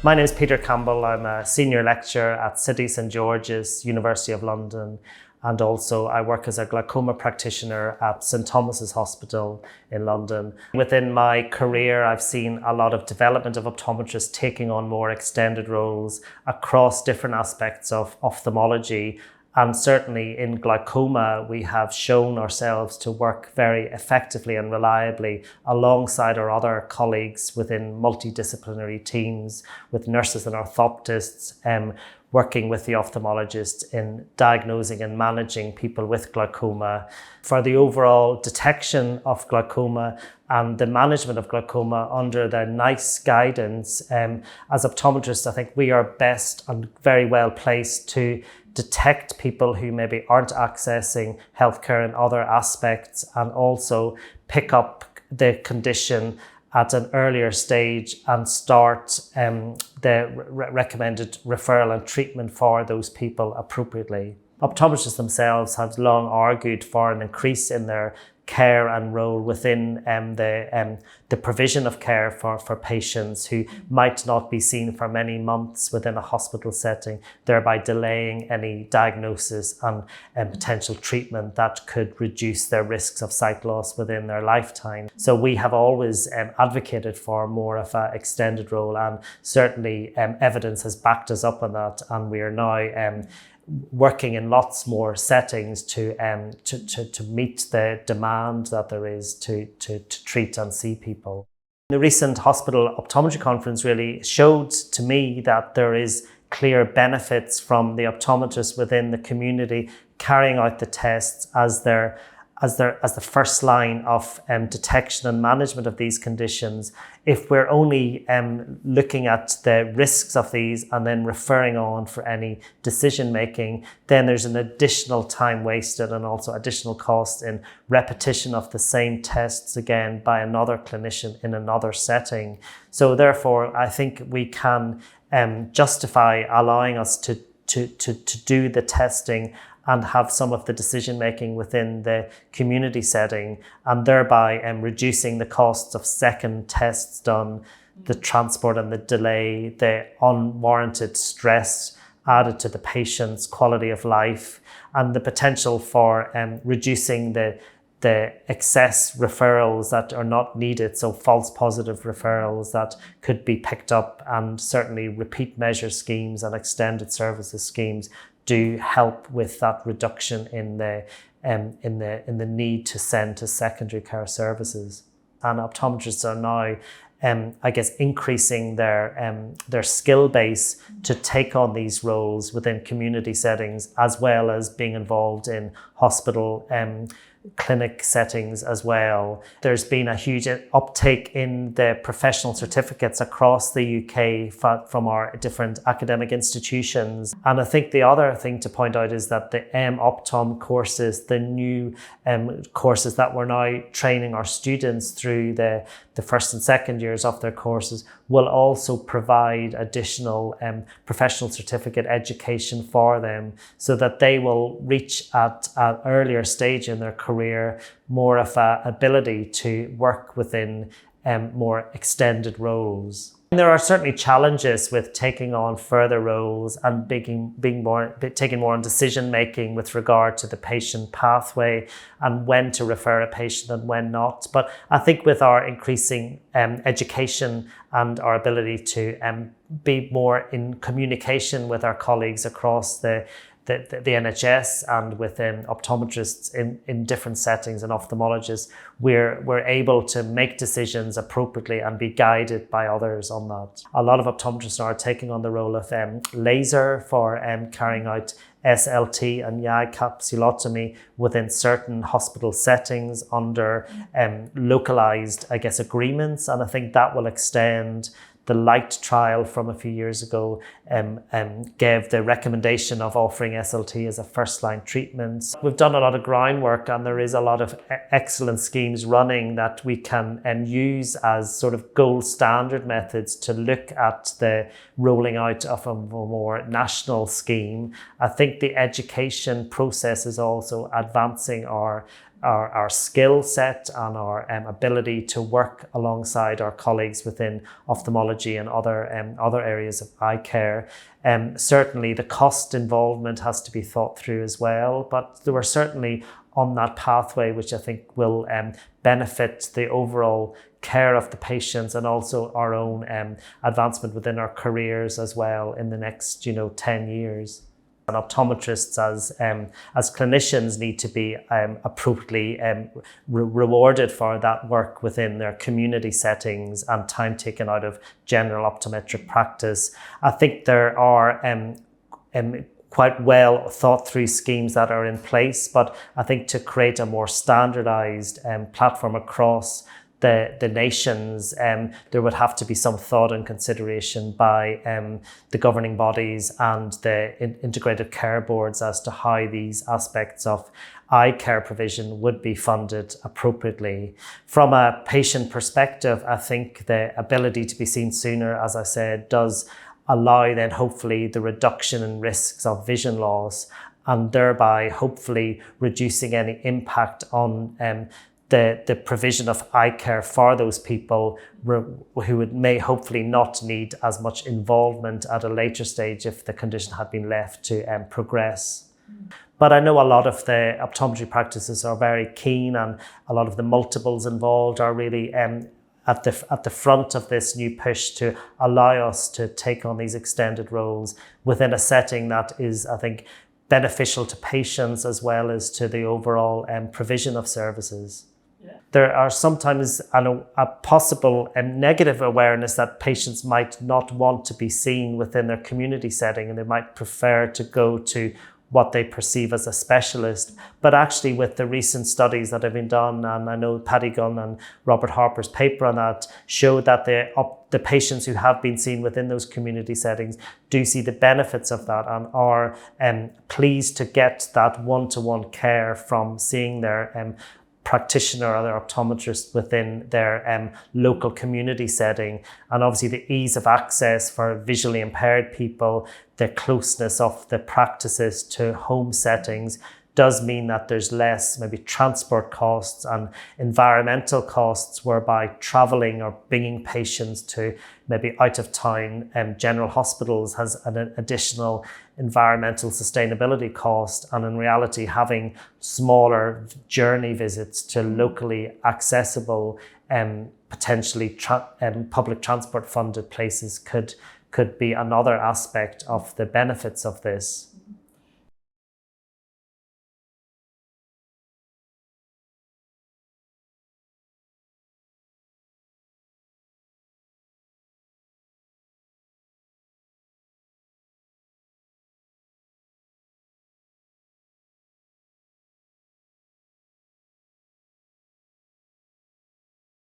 My name is Peter Campbell. I'm a senior lecturer at City St George's, University of London, and also I work as a glaucoma practitioner at St Thomas's Hospital in London. Within my career, I've seen a lot of development of optometrists taking on more extended roles across different aspects of ophthalmology. And certainly in glaucoma, we have shown ourselves to work very effectively and reliably alongside our other colleagues within multidisciplinary teams with nurses and orthoptists, working with the ophthalmologist in diagnosing and managing people with glaucoma. For the overall detection of glaucoma and the management of glaucoma under the NICE guidance, as optometrists, I think we are best and very well placed to detect people who maybe aren't accessing healthcare in other aspects, and also pick up the condition at an earlier stage and start the recommended referral and treatment for those people appropriately. Optometrists themselves have long argued for an increase in their care and role within the provision of care for patients who might not be seen for many months within a hospital setting, thereby delaying any diagnosis and potential treatment that could reduce their risks of sight loss within their lifetime. So we have always advocated for more of an extended role, and certainly evidence has backed us up on that, and we are now working in lots more settings to meet the demand that there is to treat and see people. The recent hospital optometry conference really showed to me that there is clear benefits from the optometrists within the community carrying out the tests as the first line of detection and management of these conditions. If we're only looking at the risks of these and then referring on for any decision making, then there's an additional time wasted and also additional cost in repetition of the same tests again by another clinician in another setting. So therefore, I think we can justify allowing us to do the testing and have some of the decision making within the community setting, and thereby reducing the costs of second tests done, the transport and the delay, the unwarranted stress added to the patient's quality of life, and the potential for reducing the excess referrals that are not needed, so false positive referrals that could be picked up, and certainly repeat measure schemes and extended services schemes do help with that reduction in the need to send to secondary care services. And optometrists are now increasing their skill base to take on these roles within community settings, as well as being involved in hospital clinic settings as well. There's been a huge uptake in the professional certificates across the UK from our different academic institutions. And I think the other thing to point out is that the Optom courses, the new courses that we're now training our students through the first and second years of their courses, will also provide additional professional certificate education for them, so that they will reach at an earlier stage in their career more of an ability to work within more extended roles. And there are certainly challenges with taking on further roles and taking more on decision making with regard to the patient pathway and when to refer a patient and when not. But I think with our increasing education and our ability to be more in communication with our colleagues across the NHS and within optometrists in different settings and ophthalmologists, we're able to make decisions appropriately and be guided by others on that. A lot of optometrists are taking on the role of laser for carrying out SLT and YAG capsulotomy within certain hospital settings under localized, agreements. And I think that will extend. The LIGHT trial from a few years ago gave the recommendation of offering SLT as a first-line treatment. We've done a lot of groundwork, and there is a lot of excellent schemes running that we can use as sort of gold standard methods to look at the rolling out of a more national scheme. I think the education process is also advancing our our skill set and our ability to work alongside our colleagues within ophthalmology and other areas of eye care. Certainly the cost involvement has to be thought through as well, but there were certainly on that pathway which I think will benefit the overall care of the patients and also our own advancement within our careers as well in the next 10 years. And optometrists as clinicians need to be appropriately rewarded for that work within their community settings and time taken out of general optometric practice. I think there are quite well thought through schemes that are in place, but I think to create a more standardized platform across the nations, there would have to be some thought and consideration by the governing bodies and the integrated care boards as to how these aspects of eye care provision would be funded appropriately. From a patient perspective, I think the ability to be seen sooner, as I said, does allow then hopefully the reduction in risks of vision loss and thereby hopefully reducing any impact on the provision of eye care for those people who may hopefully not need as much involvement at a later stage if the condition had been left to progress. But I know a lot of the optometry practices are very keen, and a lot of the multiples involved are really at the front of this new push to allow us to take on these extended roles within a setting that is, I think, beneficial to patients as well as to the overall provision of services. There are sometimes a possible negative awareness that patients might not want to be seen within their community setting, and they might prefer to go to what they perceive as a specialist. But actually with the recent studies that have been done, and I know Paddy Gunn and Robert Harper's paper on that, show that the patients who have been seen within those community settings do see the benefits of that and are pleased to get that one-to-one care from seeing their practitioner or their optometrist within their local community setting. And obviously the ease of access for visually impaired people, the closeness of the practices to home settings does mean that there's less maybe transport costs and environmental costs, whereby traveling or bringing patients to maybe out of town general hospitals has an additional environmental sustainability cost. And in reality, having smaller journey visits to locally accessible potentially public transport funded places could be another aspect of the benefits of this.